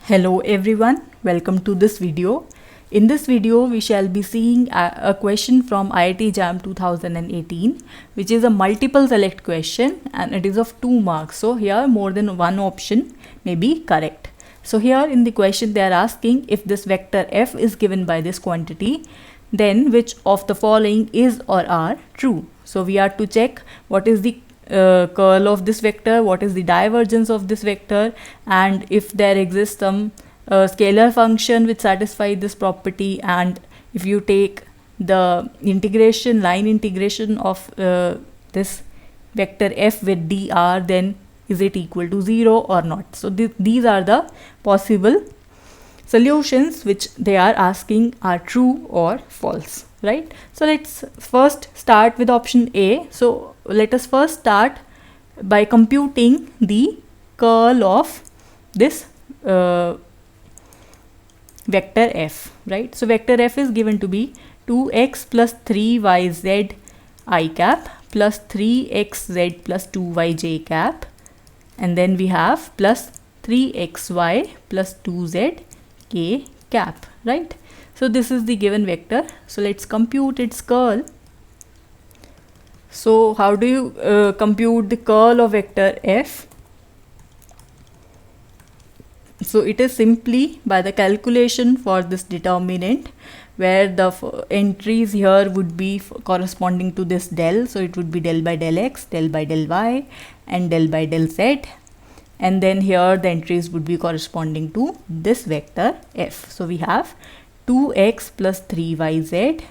Hello everyone, welcome to this video. In this video, we shall be seeing a question from IIT JAM 2018, which is a multiple select question and it is of 2 marks. So here more than one option may be correct. So here in the question they are asking if this vector f is given by this quantity, then which of the following is or are true. So we are to check what is the curl of this vector, what is the divergence of this vector, and if there exists some scalar function which satisfies this property, and if you take the line integration of this vector f with dr, then is it equal to 0 or not. So these are the possible solutions which they are asking are true or false, right? So let's first start with option A. So let us first start by computing the curl of this vector f, right? So vector f is given to be 2x plus 3yz I cap plus 3xz plus 2yj cap, and then we have plus 3xy plus 2z k cap, right? So this is the given vector. So let's compute its curl. So how do you compute the curl of vector f? So it is simply by the calculation for this determinant, where the entries here would be corresponding to this del. So it would be del by del x, del by del y, and del by del z. And then here the entries would be corresponding to this vector f. So we have 2x plus 3yz,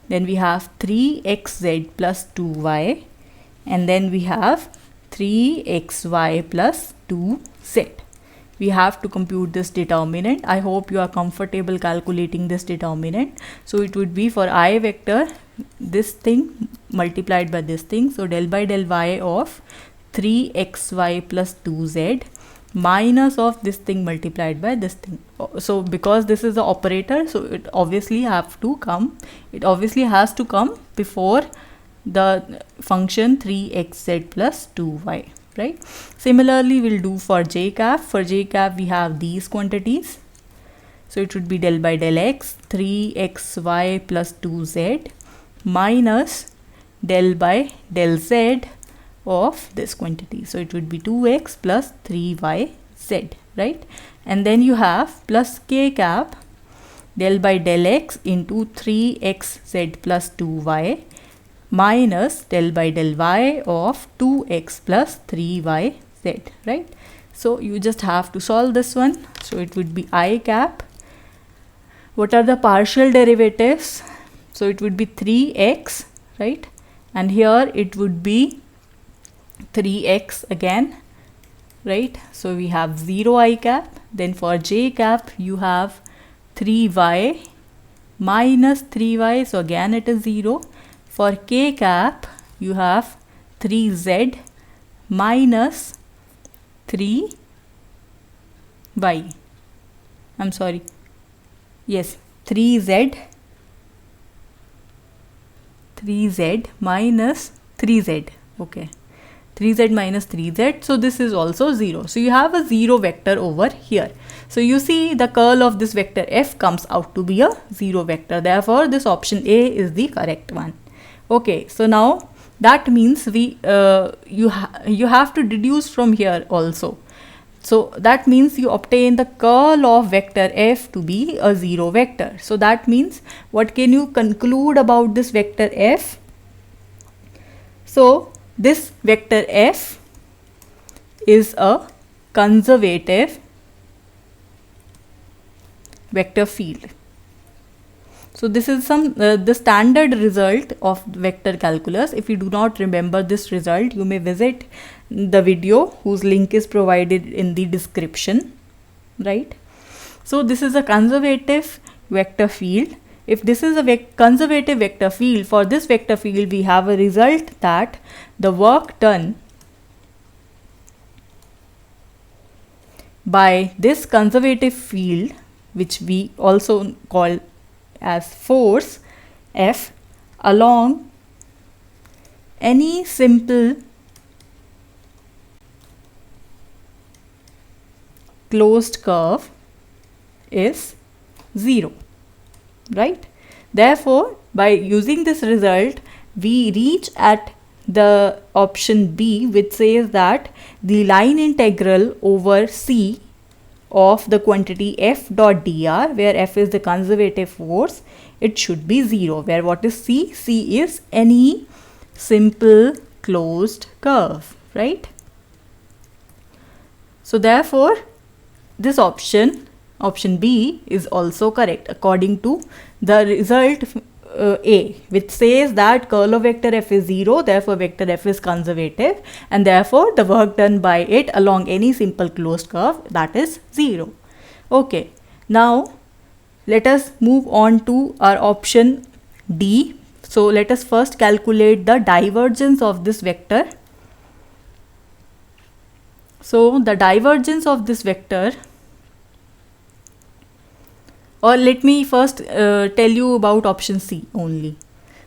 then we have 3xz plus 2y, and then we have 3xy plus 2z. We have to compute this determinant. I hope you are comfortable calculating this determinant. So it would be for I vector this thing multiplied by this thing. So del by del y of 3xy plus 2z minus of this thing multiplied by this thing. So because this is the operator, so it obviously has to come before the function 3xz plus 2y, right? Similarly we'll do for j cap. For j cap we have these quantities. So it would be del by del x 3xy plus 2z minus del by del z of this quantity. So it would be 2x plus 3yz, right? And then you have plus k cap del by del x into 3xz plus 2y minus del by del y of 2x plus 3yz, right? So you just have to solve this one. So it would be I cap. What are the partial derivatives? So it would be 3x, right? And here it would be 3x again, right? So we have 0 I cap. Then for j cap you have 3y minus 3y, so again it is 0. For k cap you have 3z minus 3y. I'm sorry, yes, 3z minus 3z, okay, 3z minus 3z. So this is also 0. So you have a 0 vector over here. So you see the curl of this vector f comes out to be a 0 vector. Therefore this option A is the correct one. Okay, so now that means you have to deduce from here also. So that means you obtain the curl of vector f to be a 0 vector. So that means what can you conclude about this vector f? So this vector f is a conservative vector field. So this is the standard result of vector calculus. If you do not remember this result, you may visit the video whose link is provided in the description, right? So this is a conservative vector field. If this is a conservative vector field, for this vector field we have a result that the work done by this conservative field, which we also call as force F, along any simple closed curve is 0, right? Therefore, by using this result, we reach at the option B, which says that the line integral over C of the quantity f dot dr, where f is the conservative force, it should be 0, where what is C? C is any simple closed curve, right? So therefore, this option B is also correct according to the result A, which says that curl of vector f is 0, therefore vector f is conservative, and therefore the work done by it along any simple closed curve, that is 0. Okay, now let us move on to our option D. So let us first calculate the divergence of this vector. So the divergence of this vector, or let me first tell you about option C only.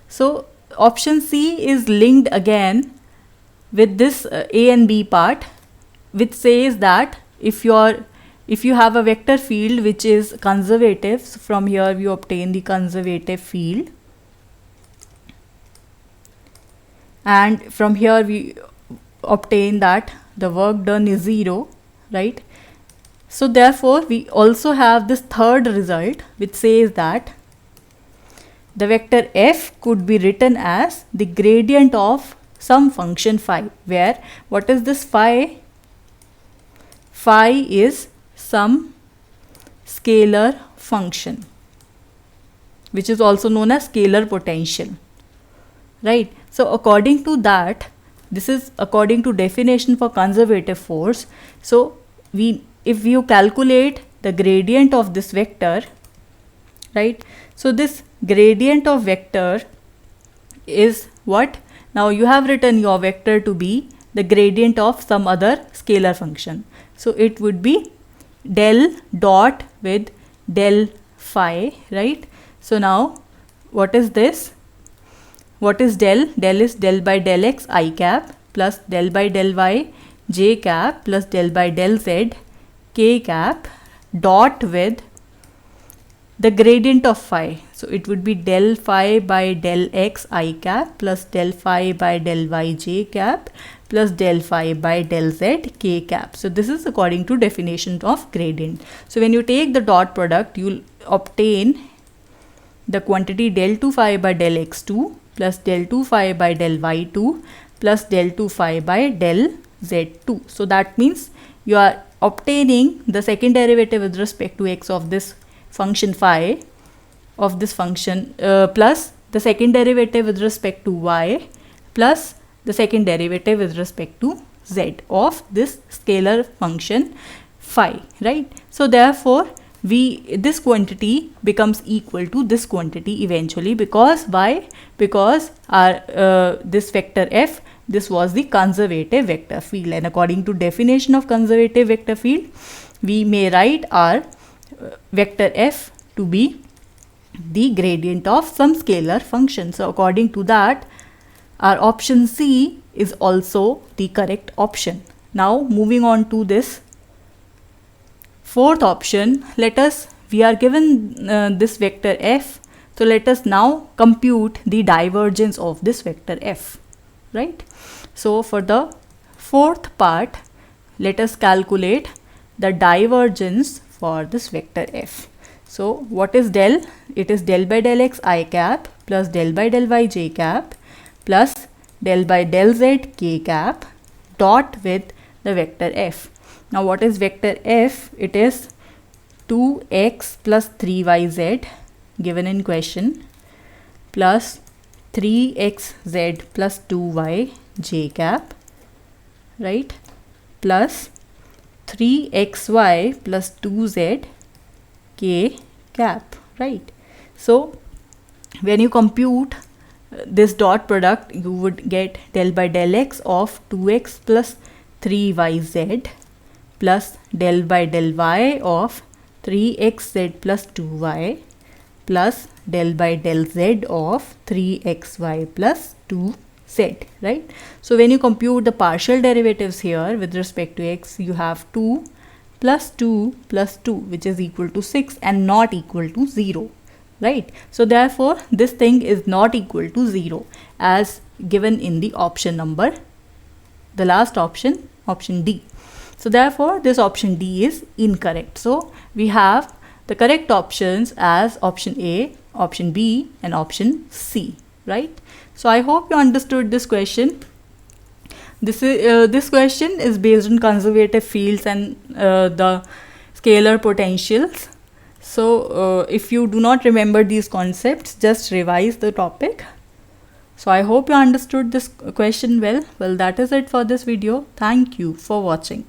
So option C is linked again with this A and B part, which says that if you have a vector field which is conservative, so from here we obtain the conservative field, and from here we obtain that the work done is 0, right? So therefore we also have this third result, which says that the vector f could be written as the gradient of some function phi, where what is this phi? Phi is some scalar function, which is also known as scalar potential, right? So according to that, this is according to definition for conservative force. So if you calculate the gradient of this vector, right? So this gradient of vector is what? Now you have written your vector to be the gradient of some other scalar function. So it would be del dot with del phi, right? So now what is this? What is del? Del is del by del x I cap plus del by del y j cap plus del by del z k cap dot with the gradient of phi. So it would be del phi by del x I cap plus del phi by del y j cap plus del phi by del z k cap. So this is according to definition of gradient. So when you take the dot product, you will obtain the quantity del 2 phi by del x2 plus del 2 phi by del y2 plus del 2 phi by del z2. So that means you are obtaining the second derivative with respect to x of this function phi of this function plus the second derivative with respect to y plus the second derivative with respect to z of this scalar function phi, right? So therefore this quantity becomes equal to this quantity eventually, because why? Because our this vector f, this was the conservative vector field, and according to definition of conservative vector field, we may write our vector f to be the gradient of some scalar function. So according to that, our option C is also the correct option. Now moving on to this fourth option, we are given this vector f, so let us now compute the divergence of this vector f, right? So for the fourth part, let us calculate the divergence for this vector f. So what is del? It is del by del x I cap plus del by del y j cap plus del by del z k cap dot with the vector f. Now what is vector f? It is 2x plus 3yz given in question plus 3xz plus 2y j cap, right, plus 3xy plus 2z k cap, right? So when you compute this dot product, you would get del by del x of 2x plus 3yz plus del by del y of 3xz plus 2y plus del by del z of 3xy plus 2z, right? So when you compute the partial derivatives here with respect to x, you have 2 plus 2 plus 2, which is equal to 6 and not equal to 0, right? So therefore this thing is not equal to 0 as given in the option number, the last option, option D. So therefore this option D is incorrect. So we have the correct options as option A, option B and option C, right? So I hope you understood this question. This question is based on conservative fields and the scalar potentials. So if you do not remember these concepts, just revise the topic. So I hope you understood this question well. Well, that is it for this video. Thank you for watching.